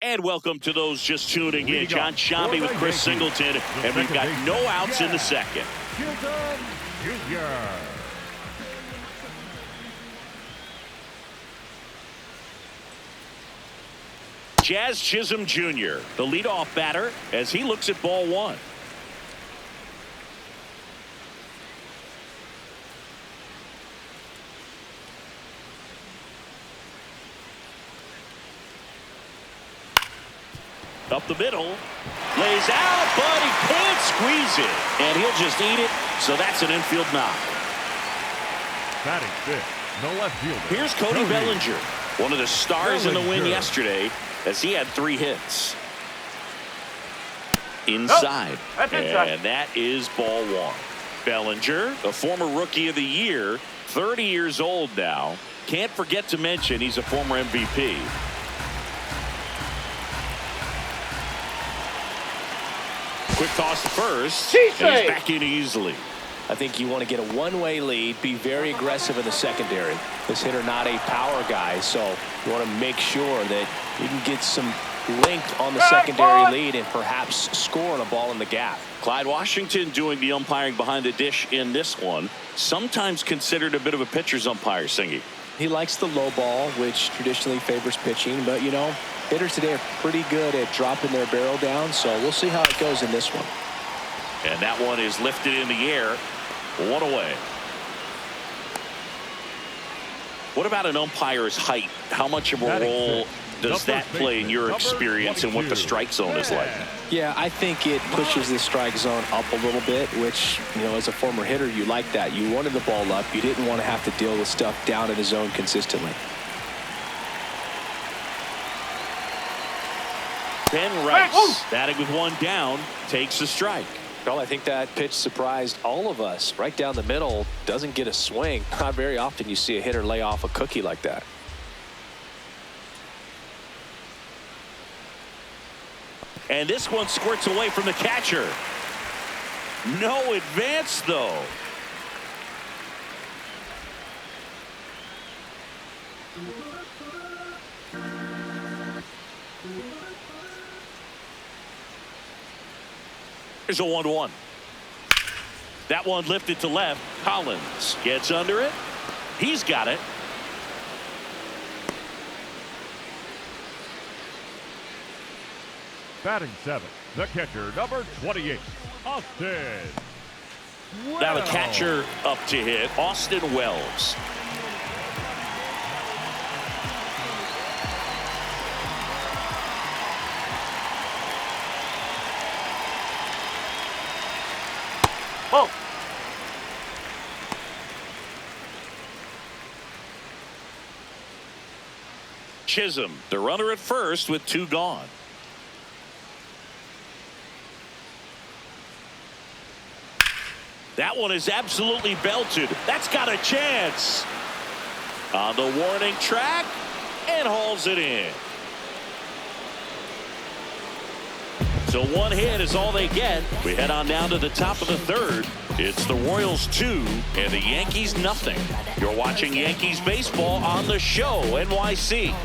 And welcome to those just tuning in. John Shambi with Chris Singleton, and we've got no outs in the second. Jazz Chisholm Jr., the leadoff batter, as he looks at ball one. Up the middle, lays out, but he can't squeeze it, and he'll just eat it, so that's an infield knock. Batting fifth, the left fielder. Here's Cody Bellinger, one of the stars in the win yesterday, as he had 3 hits. Inside, and that is ball one. Bellinger, a former Rookie of the Year, 30 years old now. Can't forget to mention he's a former MVP. Quick toss to first, and he's back in easily. I think you want to get a one-way lead, be very aggressive in the secondary. This hitter not a power guy, so you want to make sure that you can get some length on the secondary lead and perhaps score on a ball in the gap. Clyde Washington doing the umpiring behind the dish in this one. Sometimes considered a bit of a pitcher's umpire, Singy. He likes the low ball, which traditionally favors pitching, but you know, hitters today are pretty good at dropping their barrel down, so we'll see how it goes in this one. And that one is lifted in the air. 1 away. What about an umpire's height? How much of a role does that play in your experience and what the strike zone is like? Yeah, I think it pushes the strike zone up a little bit, which, you know, as a former hitter, you like that. You wanted the ball up. You didn't want to have to deal with stuff down in the zone consistently. Ben Rice, batting with 1 down, takes the strike. Well, I think that pitch surprised all of us. Right down the middle, doesn't get a swing. Not very often you see a hitter lay off a cookie like that. And this one squirts away from the catcher. No advance, though. Here's a 1-1. That one lifted to left. Collins gets under it. He's got it. Batting seventh, the catcher, number 28, Austin. Now the catcher up to hit, Austin Wells. Oh. Chisholm, the runner at first with 2 gone. That one is absolutely belted. That's got a chance. On the warning track and hauls it in. So 1 hit is all they get. We head on down to the top of the 3rd. It's the Royals 2 and the Yankees nothing. You're watching Yankees baseball on the show, NYC.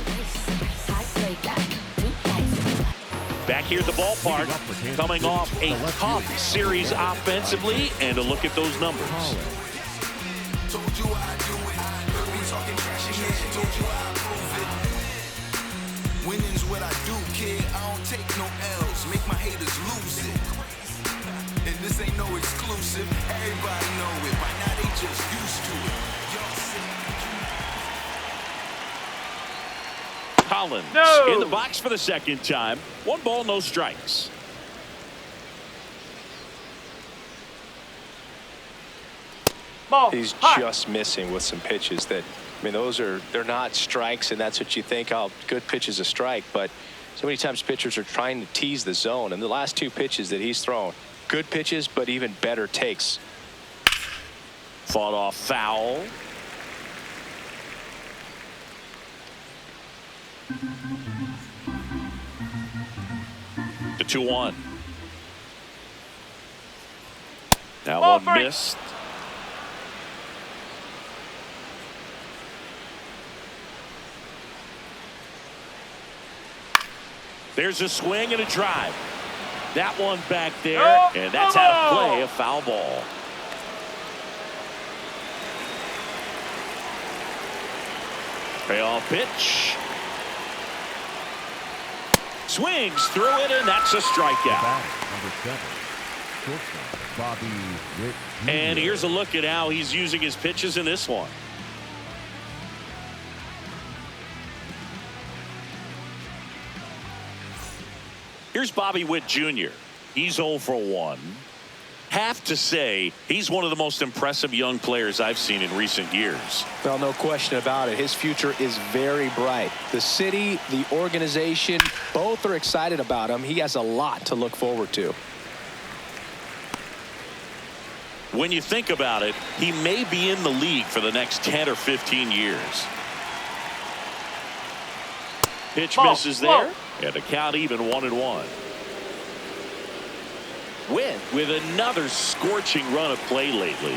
Back here at the ballpark, coming off a tough series offensively, and a look at those numbers. Winning's what I do, kid. I don't take no L's. Make my haters lose it. And this ain't no exclusive. Everybody know it. By now they just used to it. Collins in the box for the 2nd time. 1 ball, no strikes. He's just missing with some pitches that, I mean, they're not strikes, and that's what you think, oh, good pitch is a strike, but so many times pitchers are trying to tease the zone, and the last 2 pitches that he's thrown, good pitches, but even better takes. Fought off foul. The 2-1. Now one missed. There's a swing and a drive. That one back there, and that's out of play, a foul ball. Payoff pitch. Swings through it, and that's a strikeout. Number 7, shortstop Bobby Witt Jr. And here's a look at how he's using his pitches in this one. Here's Bobby Witt Jr. He's 0 for 1. Have to say, he's one of the most impressive young players I've seen in recent years. Well, no question about it. His future is very bright. The city, the organization, both are excited about him. He has a lot to look forward to. When you think about it, he may be in the league for the next 10 or 15 years. Pitch misses there, and the count even 1-1. Witt with another scorching run of play lately.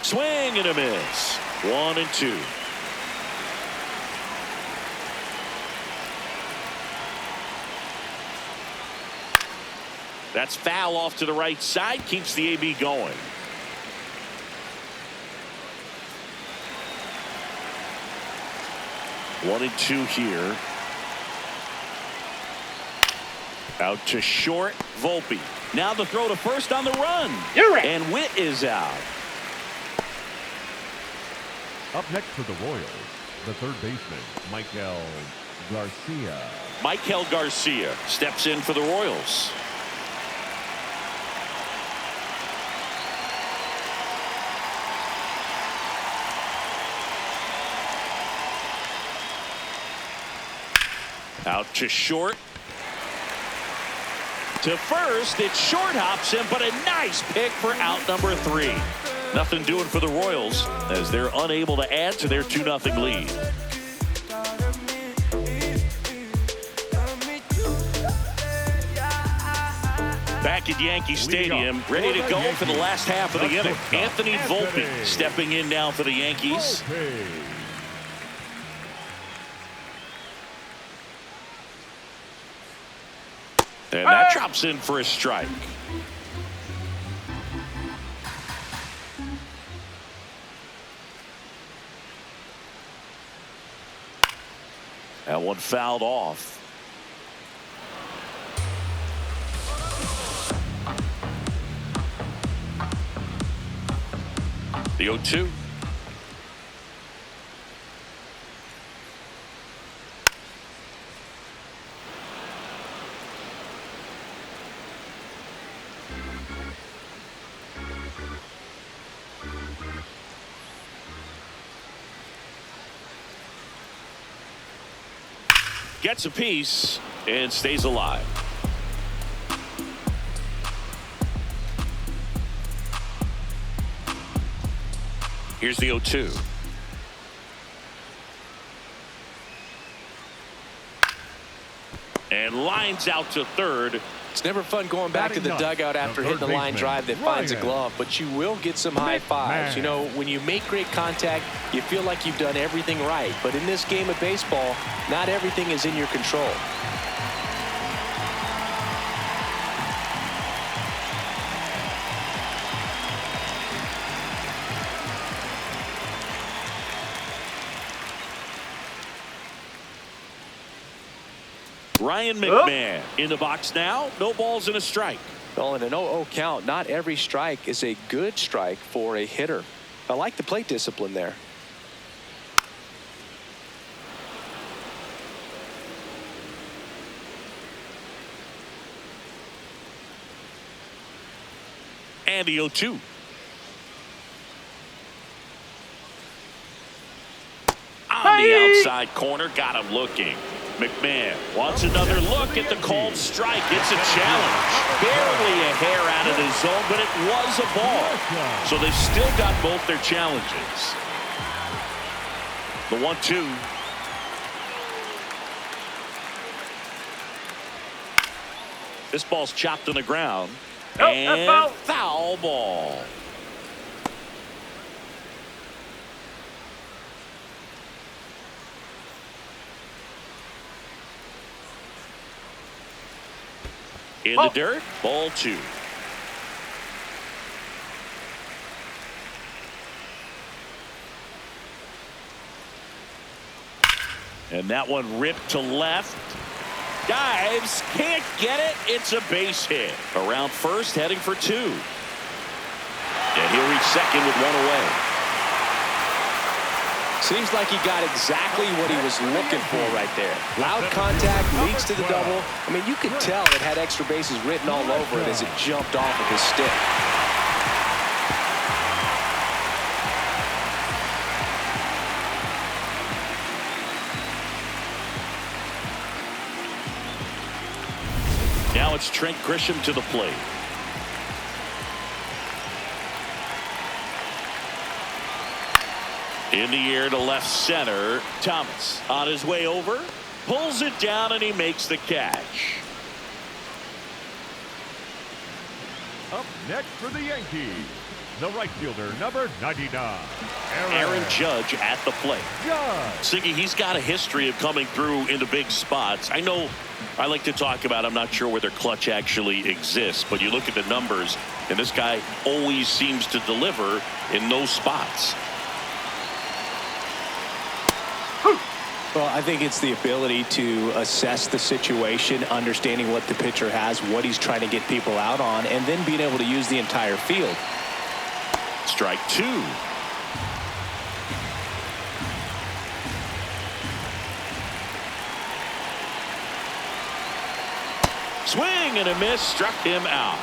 Swing and a miss. 1-2. That's foul off to the right side. Keeps the AB going. One and two here. Out to short, Volpe. Now the throw to first on the run. You're right. And Witt is out. Up next for the Royals, the third baseman, Michael Garcia. Michael Garcia steps in for the Royals. Out to short. To first, it short hops him, but a nice pick for out number 3. Nothing doing for the Royals as they're unable to add to their 2-0 lead. Back at Yankee Stadium, ready to go for the last half of the inning. Anthony Volpe stepping in now for the Yankees. And that drops in for a strike. That one fouled off. The 0-2. Gets a piece and stays alive. Here's the 0-2. And lines out to third. It's never fun going back to the dugout after hitting the line drive that finds a glove, but you will get some high fives. You know, when you make great contact, you feel like you've done everything right. But in this game of baseball, not everything is in your control. Ryan McMahon in the box now. No balls and a strike. Well, in an 0-0 count, not every strike is a good strike for a hitter. I like the plate discipline there. And the 0-2. On the outside corner, got him looking. McMahon wants another look at the called strike. It's a challenge. Barely a hair out of the zone, but it was a ball. So they've still got both their challenges. The 1-2. This ball's chopped on the ground. And foul ball. In the dirt, ball 2. And that one ripped to left. Dives, can't get it. It's a base hit. Around first, heading for 2. And he'll reach second with 1 away. Seems like he got exactly what he was looking for right there. Loud contact leads to the double. I mean, you could tell it had extra bases written all over it as it jumped off of his stick. Now it's Trent Grisham to the plate. In the air to left center. Thomas on his way over. Pulls it down and he makes the catch. Up next for the Yankees, the right fielder, number 99, Aaron Judge at the plate. Siggy, he's got a history of coming through into big spots. I know I like to talk about, I'm not sure whether clutch actually exists, but you look at the numbers, and this guy always seems to deliver in those spots. Well, I think it's the ability to assess the situation, understanding what the pitcher has, what he's trying to get people out on, and then being able to use the entire field. Strike 2. Swing and a miss, struck him out.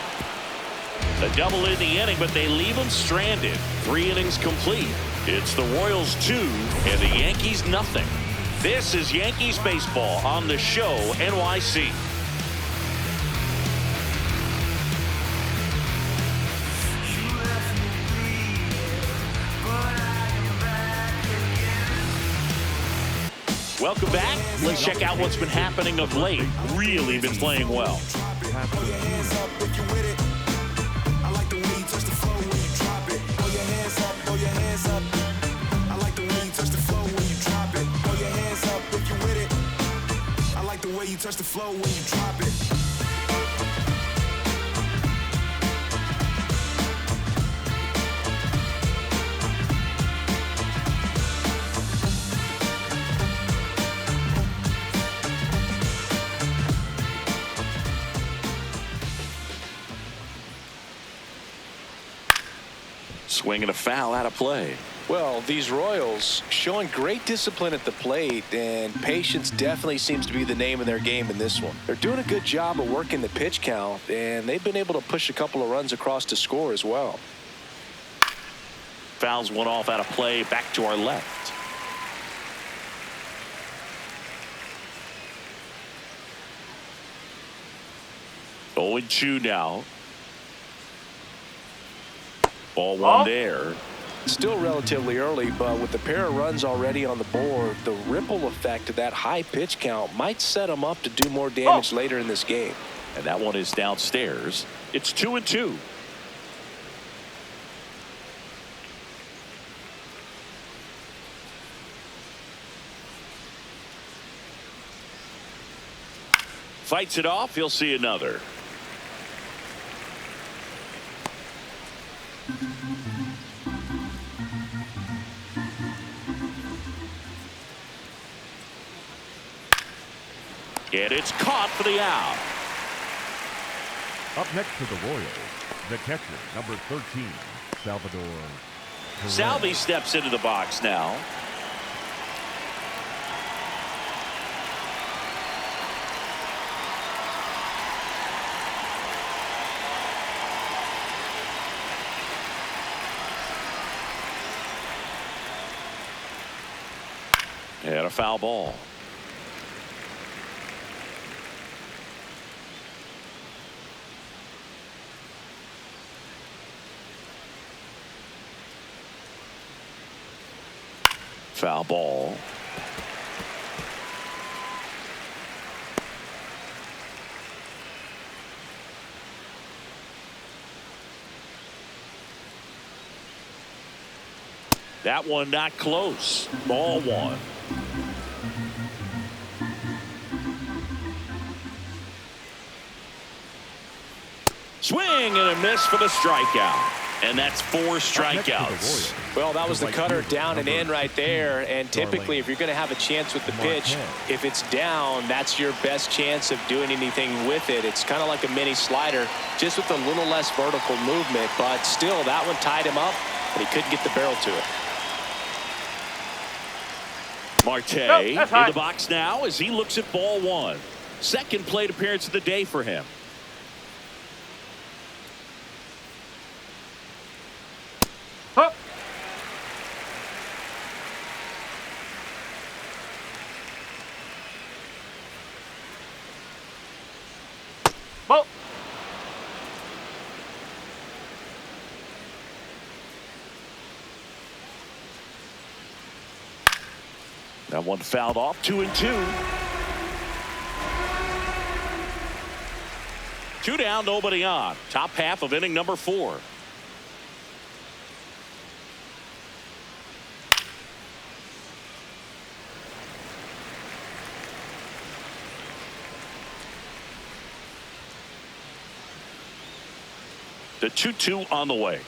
A double in the inning, but they leave him stranded. 3 innings complete. It's the Royals 2 and the Yankees nothing. This is Yankees baseball on the Show NYC. Welcome back. Let's check out what's been happening of late. Really been playing well. You touch the flow when you drop it. Swing and a foul out of play. Well, these Royals showing great discipline at the plate, and patience definitely seems to be the name of their game in this one. They're doing a good job of working the pitch count, and they've been able to push a couple of runs across to score as well. Fouls one off out of play, back to our left. Oh, 0-2 now. Ball 1 there. Still relatively early, but with the pair of runs already on the board, the ripple effect of that high pitch count might set them up to do more damage later in this game. And that one is downstairs. It's 2-2. Fights it off. He'll see another. And it's caught for the out. Up next for the Royals, the catcher, number 13, Salvador Perez. Salvi steps into the box now. And a foul ball. Foul ball. That one not close. Ball 1. Swing and a miss for the strikeout. And that's 4 strikeouts. Well, that was the cutter down and in right there. And typically, if you're going to have a chance with the pitch, if it's down, that's your best chance of doing anything with it. It's kind of like a mini slider, just with a little less vertical movement. But still, that one tied him up, and he couldn't get the barrel to it. Marte in the box now as he looks at ball 1. Second plate appearance of the day for him. Huh. Ball. That one fouled off. 2-2. 2 down, nobody on. Top half of inning number 4. The 2-2 on the way.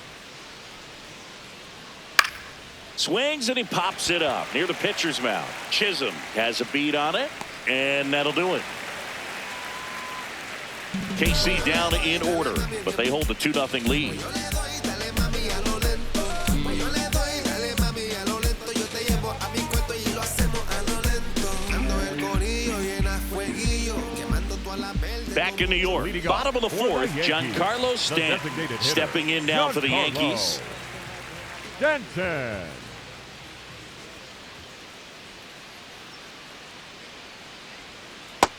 Swings and he pops it up near the pitcher's mound. Chisholm has a beat on it, and that'll do it. KC down in order, but they hold the 2-0 lead. Back in New York, bottom of the 4th, Giancarlo Stanton stepping in now for the Yankees. Stanton.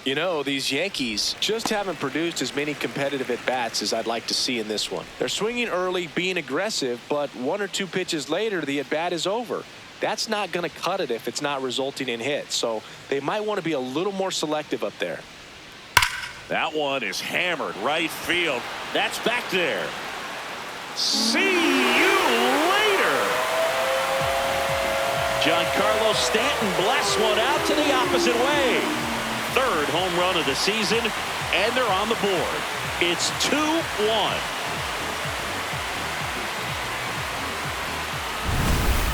You know, these Yankees just haven't produced as many competitive at-bats as I'd like to see in this one. They're swinging early, being aggressive, but 1 or 2 pitches later, the at-bat is over. That's not going to cut it if it's not resulting in hits. So they might want to be a little more selective up there. That one is hammered right field. That's back there. See you later. Giancarlo Stanton blasts one out to the opposite way. 3rd home run of the season, and they're on the board. It's 2-1.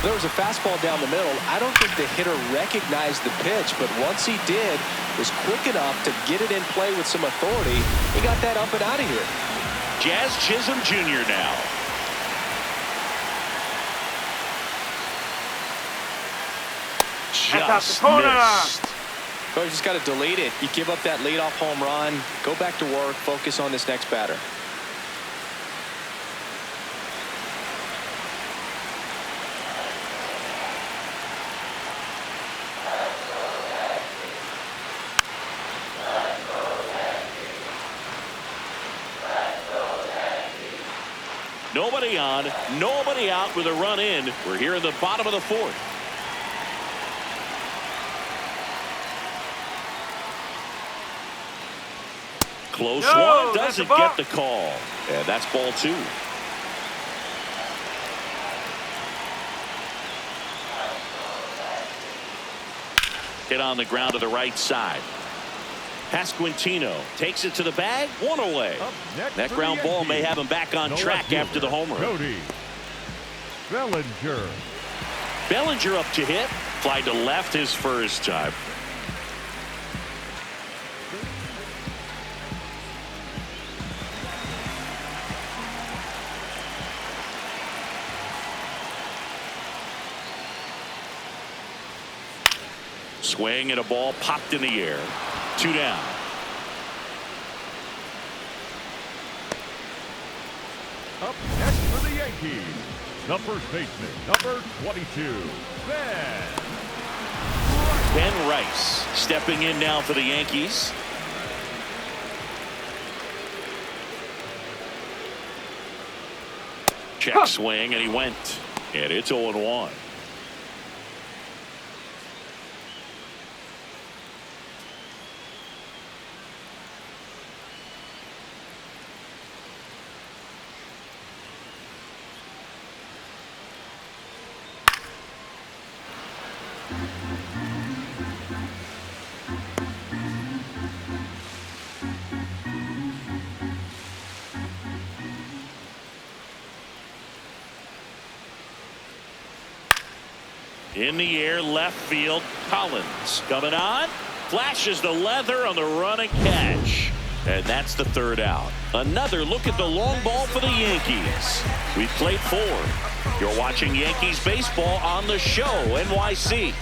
There was a fastball down the middle. I don't think the hitter recognized the pitch, but once he did, was quick enough to get it in play with some authority. He got that up and out of here. Jazz Chisholm Jr. now. Just missed. So you just got to delete it. You give up that leadoff home run, go back to work, focus on this next batter. Nobody on, nobody out with a run in. We're here in the bottom of the 4th. Close one, doesn't get the call. And that's ball 2. Hit on the ground to the right side. Pasquantino takes it to the bag, 1 away. That ground ball may have him back on track after the homer. Cody Bellinger. Bellinger up to hit. Fly to left his first time. Swing and a ball popped in the air. 2 down. Up next for the Yankees, the first baseman, number 22, Ben Rice stepping in now for the Yankees. Check swing, and he went. And it's 0-1. In the air, left field, Collins coming on, flashes the leather on the running catch. And that's the third out. Another look at the long ball for the Yankees. We've played 4. You're watching Yankees baseball on the show, NYC.